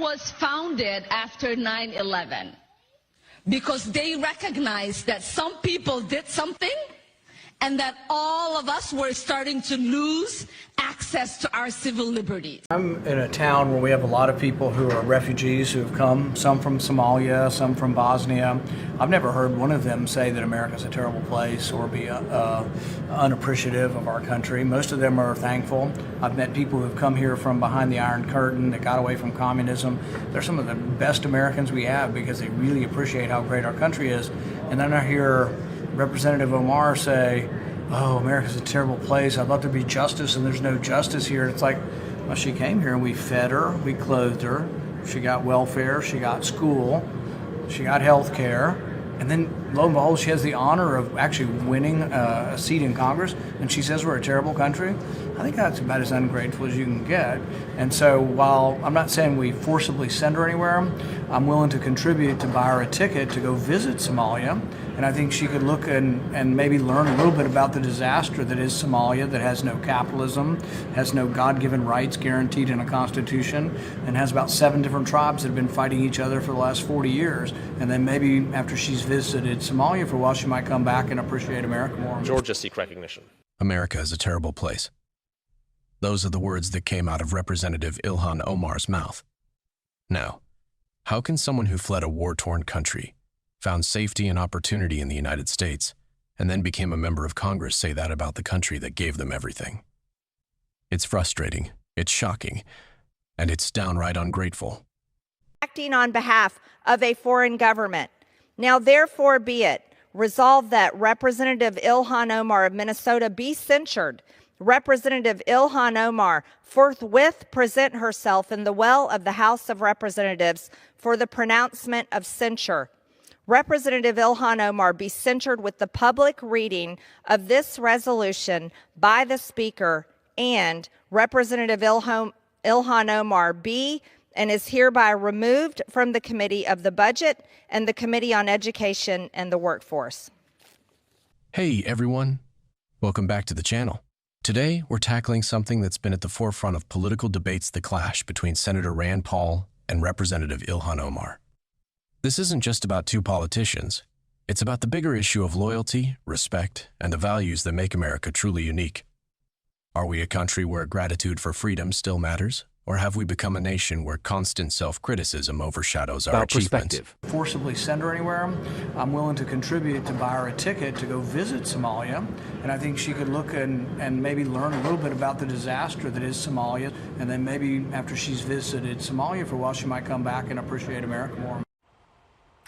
was founded after 9/11 because they recognized that some people did something and that all of us were starting to lose access to our civil liberties. I'm in a town where we have a lot of people who are refugees who have come, some from Somalia, some from Bosnia. I've never heard one of them say that America's a terrible place or be unappreciative of our country. Most of them are thankful. I've met people who have come here from behind the Iron Curtain that got away from communism. They're some of the best Americans we have because they really appreciate how great our country is. And then I hear Representative Omar say, "Oh, America's a terrible place. I'd love to be justice, and there's no justice here." And it's like, well, she came here and we fed her, we clothed her, she got welfare, she got school, she got health care, and then lo and behold, she has the honor of actually winning a seat in Congress, and she says we're a terrible country. I think that's about as ungrateful as you can get. And so while I'm not saying we forcibly send her anywhere, I'm willing to contribute to buy her a ticket to go visit Somalia. And I think she could look and maybe learn a little bit about the disaster that is Somalia, that has no capitalism, has no God-given rights guaranteed in a constitution, and has about 7 different tribes that have been fighting each other for the last 40 years. And then maybe after she's visited Somalia for a while, she might come back and appreciate America more. Georgia seek recognition. America is a terrible place. Those are the words that came out of Representative Ilhan Omar's mouth. Now, how can someone who fled a war-torn country, found safety and opportunity in the United States, and then became a member of Congress say that about the country that gave them everything? It's frustrating, it's shocking, and it's downright ungrateful. Acting on behalf of a foreign government. Now therefore be it resolved that Representative Ilhan Omar of Minnesota be censured. Representative Ilhan Omar forthwith present herself in the well of the House of Representatives for the pronouncement of censure. Representative Ilhan Omar be censured with the public reading of this resolution by the Speaker, and Representative Ilhan Omar be and is hereby removed from the Committee of the Budget and the Committee on Education and the Workforce. Hey everyone, welcome back to the channel. Today, we're tackling something that's been at the forefront of political debates, the clash between Senator Rand Paul and Representative Ilhan Omar. This isn't just about two politicians. It's about the bigger issue of loyalty, respect, and the values that make America truly unique. Are we a country where gratitude for freedom still matters? Or have we become a nation where constant self-criticism overshadows our achievements? Forcibly send her anywhere. I'm willing to contribute to buy her a ticket to go visit Somalia. And I think she could look and maybe learn a little bit about the disaster that is Somalia. And then maybe after she's visited Somalia for a while, she might come back and appreciate America more.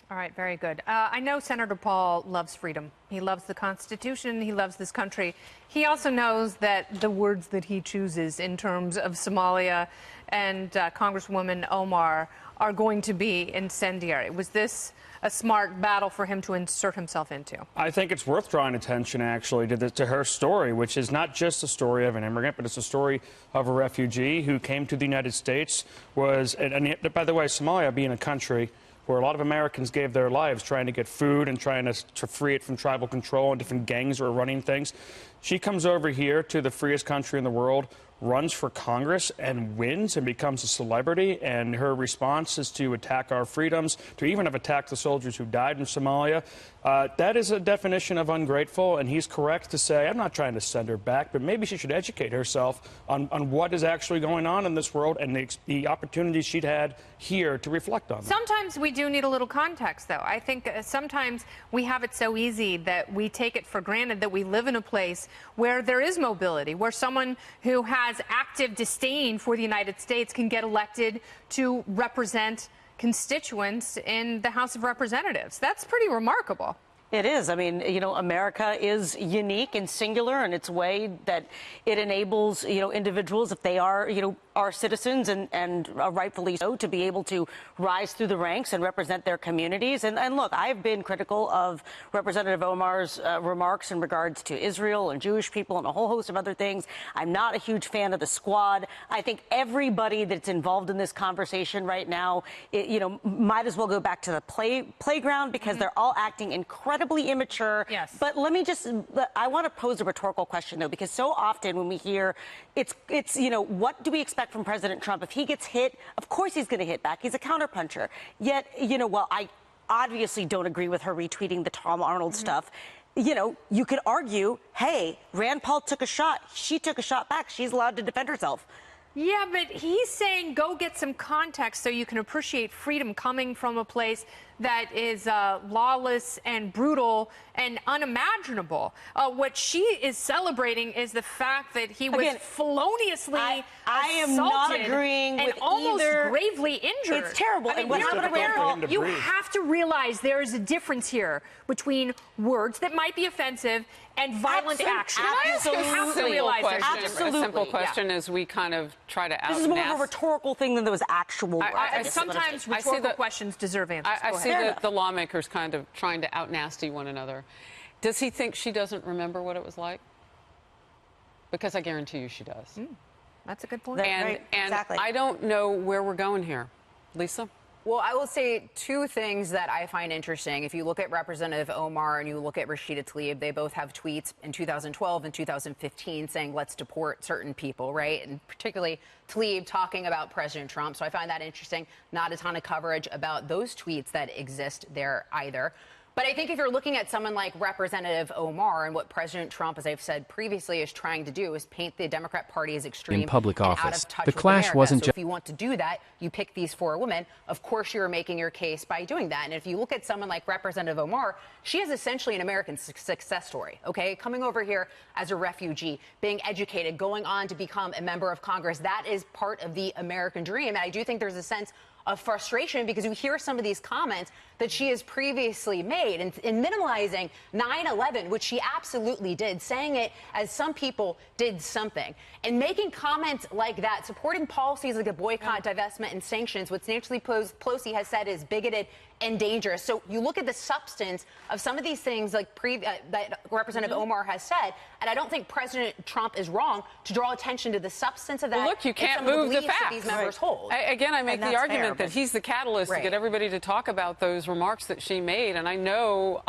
All right, very good. I know Senator Paul loves freedom. He loves the Constitution. He loves this country. He also knows that the words that he chooses in terms of Somalia and Congresswoman Omar are going to be incendiary. Was this a smart battle for him to insert himself into? I think it's worth drawing attention, actually, to her story, which is not just a story of an immigrant, but it's a story of a refugee who came to the United States, and by the way, Somalia being a country where a lot of Americans gave their lives trying to get food and trying to free it from tribal control and different gangs who are running things. She comes over here to the freest country in the world, runs for Congress and wins and becomes a celebrity, and her response is to attack our freedoms, to even have attacked the soldiers who died in Somalia. That is a definition of ungrateful, and he's correct to say, I'm not trying to send her back, but maybe she should educate herself on what is actually going on in this world and the opportunities she'd had here to reflect on them. Sometimes we do need a little context, though. I think sometimes we have it so easy that we take it for granted that we live in a place where there is mobility, where someone who has active disdain for the United States can get elected to represent constituents in the House of Representatives. That's pretty remarkable. It is. I mean, you know, America is unique and singular in its way that it enables, you know, individuals, if they are, you know, our citizens and rightfully so, to be able to rise through the ranks and represent their communities. And look, I've been critical of Representative Omar's remarks in regards to Israel and Jewish people and a whole host of other things. I'm not a huge fan of the squad. I think everybody that's involved in this conversation right now, you know, might as well go back to the playground because they're all acting incredibly immature. Yes. But I want to pose a rhetorical question, though, because so often when we hear it's, you know, what do we expect respect from President Trump. If he gets hit, of course he's going to hit back. He's a counterpuncher. Yet, while I obviously don't agree with her retweeting the Tom Arnold stuff, you could argue, hey, Rand Paul took a shot. She took a shot back. She's allowed to defend herself. Yeah, but he's saying go get some context so you can appreciate freedom coming from a place that is lawless and brutal and unimaginable. What she is celebrating is the fact that he was feloniously I am not agreeing and with almost either. gravely injured. It's terrible. I mean, And what happened to Rand Paul? you have to realize there is a difference here between words that might be offensive and violent action. Absolutely. You have to realize there's a difference. Absolutely. A simple question as we kind of try to This is more of a rhetorical thing than there was actual words. Sometimes rhetorical questions deserve answers. I see the lawmakers kind of trying to out-nasty one another. Does he think she doesn't remember what it was like? Because I guarantee you she does. That's a good point. And exactly. I don't know where we're going here. Lisa? Well, I will say two things that I find interesting. If you look at Representative Omar and you look at Rashida Tlaib, they both have tweets in 2012 and 2015 saying, let's deport certain people, right? And particularly Tlaib talking about President Trump. So I find that interesting. Not a ton of coverage about those tweets that exist there either. But I think if you're looking at someone like Representative Omar and what President Trump, as I've said previously, is trying to do is paint the Democrat Party as extreme in public and office. out of touch The with clash America. wasn't so if you want to do that, you pick these four women. Of course, you're making your case by doing that. And if you look at someone like Representative Omar, she is essentially an American success story, okay? Coming over here as a refugee, being educated, going on to become a member of Congress, that is part of the American dream. And I do think there's a sense of frustration because you hear some of these comments that she has previously made and in minimalizing 9/11, which she absolutely did, saying it as some people did something, and making comments like that, supporting policies like a boycott, divestment, and sanctions, which Nancy Pelosi has said is bigoted and dangerous. So you look at the substance of some of these things like that Representative Omar has said, and I don't think President Trump is wrong to draw attention to the substance of that. Well, look, you can't and some of move the beliefs that facts. these members hold. Again, I make the argument that he's the catalyst to get everybody to talk about those remarks that she made. And I know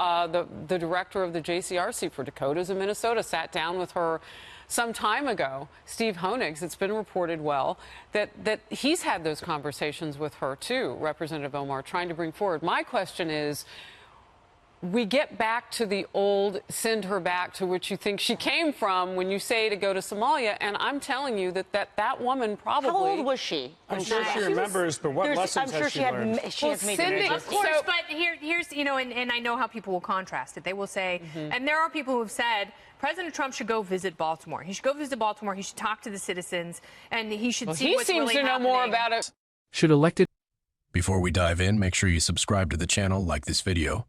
the director of the JCRC for Dakotas and Minnesota sat down with her some time ago, Steve Honigs. It's been reported well that he's had those conversations with her too, Representative Omar, trying to bring forward. My question is, we get back to the old send her back to which you think she came from when you say to go to Somalia, and I'm telling you that woman probably... How old was she? I'm sure she remembers, but what lessons has she learned? She has made it. Of course, but here's and I know how people will contrast it. They will say, and there are people who have said, President Trump should go visit Baltimore. He should go visit Baltimore. He should talk to the citizens, and he should see what's really happening. He seems to know more about it. Should elected... Before we dive in, make sure you subscribe to the channel, like this video,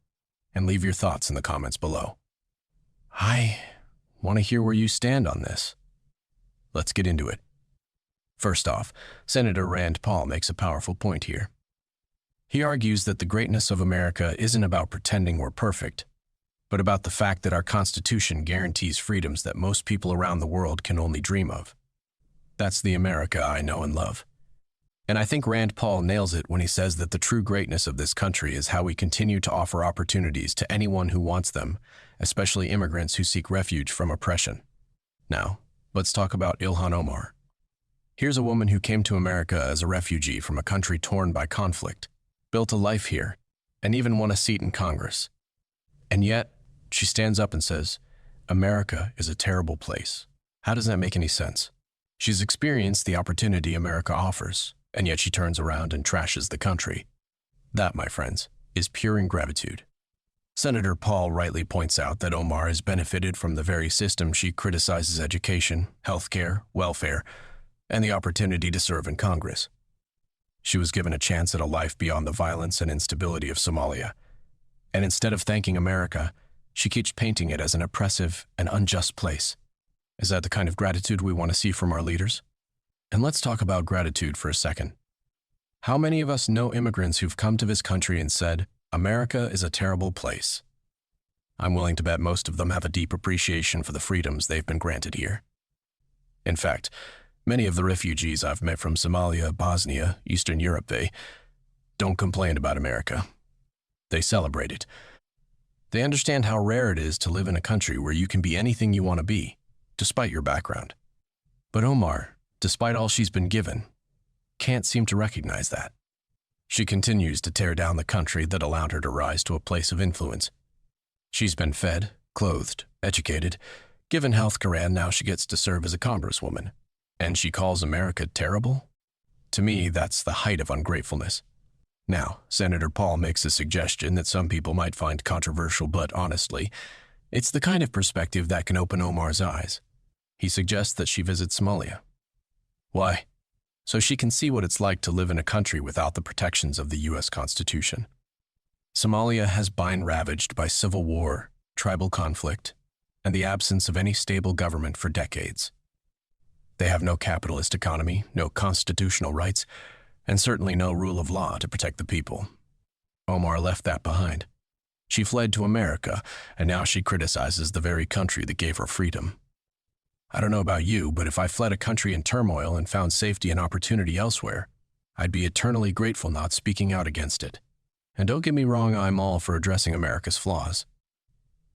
and leave your thoughts in the comments below. I want to hear where you stand on this. Let's get into it. First off, Senator Rand Paul makes a powerful point here. He argues that the greatness of America isn't about pretending we're perfect, but about the fact that our Constitution guarantees freedoms that most people around the world can only dream of. That's the America I know and love. And I think Rand Paul nails it when he says that the true greatness of this country is how we continue to offer opportunities to anyone who wants them, especially immigrants who seek refuge from oppression. Now, let's talk about Ilhan Omar. Here's a woman who came to America as a refugee from a country torn by conflict, built a life here, and even won a seat in Congress. And yet, she stands up and says, America is a terrible place. How does that make any sense? She's experienced the opportunity America offers, and yet she turns around and trashes the country. That, my friends, is pure ingratitude. Senator Paul rightly points out that Omar has benefited from the very system she criticizes: education, healthcare, welfare, and the opportunity to serve in Congress. She was given a chance at a life beyond the violence and instability of Somalia. And instead of thanking America, she keeps painting it as an oppressive and unjust place. Is that the kind of gratitude we want to see from our leaders? And let's talk about gratitude for a second. How many of us know immigrants who've come to this country and said, America is a terrible place? I'm willing to bet most of them have a deep appreciation for the freedoms they've been granted here. In fact, many of the refugees I've met from Somalia, Bosnia, Eastern Europe, they don't complain about America. They celebrate it. They understand how rare it is to live in a country where you can be anything you want to be, despite your background. But Omar despite all she's been given, can't seem to recognize that. She continues to tear down the country that allowed her to rise to a place of influence. She's been fed, clothed, educated, given health care, and now she gets to serve as a congresswoman. And she calls America terrible? To me, that's the height of ungratefulness. Now, Senator Paul makes a suggestion that some people might find controversial, but honestly, it's the kind of perspective that can open Omar's eyes. He suggests that she visit Somalia. Why? So she can see what it's like to live in a country without the protections of the U.S. Constitution. Somalia has been ravaged by civil war, tribal conflict, and the absence of any stable government for decades. They have no capitalist economy, no constitutional rights, and certainly no rule of law to protect the people. Omar left that behind. She fled to America, and now she criticizes the very country that gave her freedom. I don't know about you, but if I fled a country in turmoil and found safety and opportunity elsewhere, I'd be eternally grateful not speaking out against it. And don't get me wrong, I'm all for addressing America's flaws.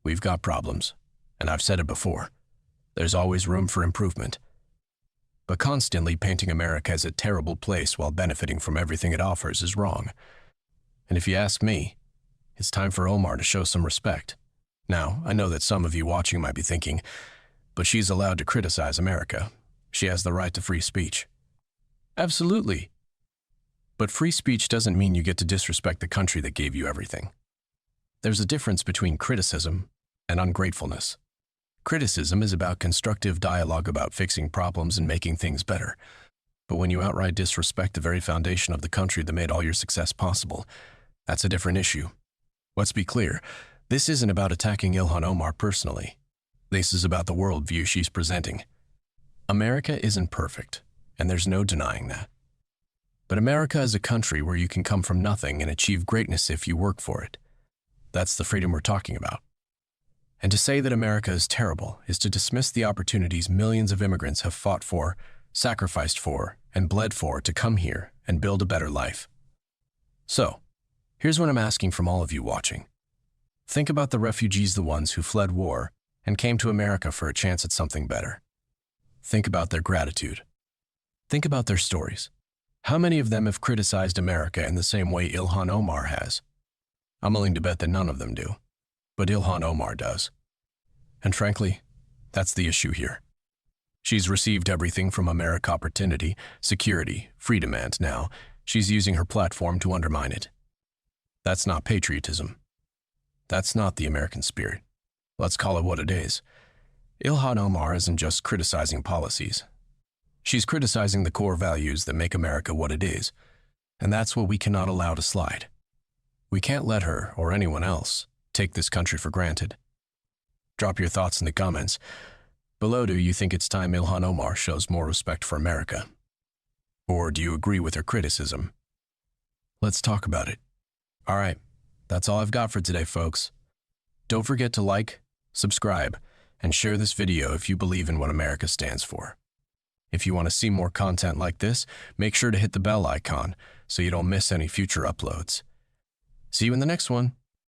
We've got problems, and I've said it before. There's always room for improvement. But constantly painting America as a terrible place while benefiting from everything it offers is wrong. And if you ask me, it's time for Omar to show some respect. Now, I know that some of you watching might be thinking, but she's allowed to criticize America. She has the right to free speech. Absolutely. But free speech doesn't mean you get to disrespect the country that gave you everything. There's a difference between criticism and ungratefulness. Criticism is about constructive dialogue about fixing problems and making things better. But when you outright disrespect the very foundation of the country that made all your success possible, that's a different issue. Let's be clear, this isn't about attacking Ilhan Omar personally. This is about the worldview she's presenting. America isn't perfect, and there's no denying that. But America is a country where you can come from nothing and achieve greatness if you work for it. That's the freedom we're talking about. And to say that America is terrible is to dismiss the opportunities millions of immigrants have fought for, sacrificed for, and bled for to come here and build a better life. So, here's what I'm asking from all of you watching. Think about the refugees, the ones who fled war and came to America for a chance at something better. Think about their gratitude. Think about their stories. How many of them have criticized America in the same way Ilhan Omar has? I'm willing to bet that none of them do, but Ilhan Omar does. And frankly, that's the issue here. She's received everything from America: opportunity, security, freedom, and now she's using her platform to undermine it. That's not patriotism. That's not the American spirit. Let's call it what it is. Ilhan Omar isn't just criticizing policies. She's criticizing the core values that make America what it is, and that's what we cannot allow to slide. We can't let her, or anyone else, take this country for granted. Drop your thoughts in the comments. Below, do you think it's time Ilhan Omar shows more respect for America? Or do you agree with her criticism? Let's talk about it. All right, that's all I've got for today, folks. Don't forget to like, subscribe, and share this video if you believe in what America stands for. If you want to see more content like this, make sure to hit the bell icon so you don't miss any future uploads. See you in the next one.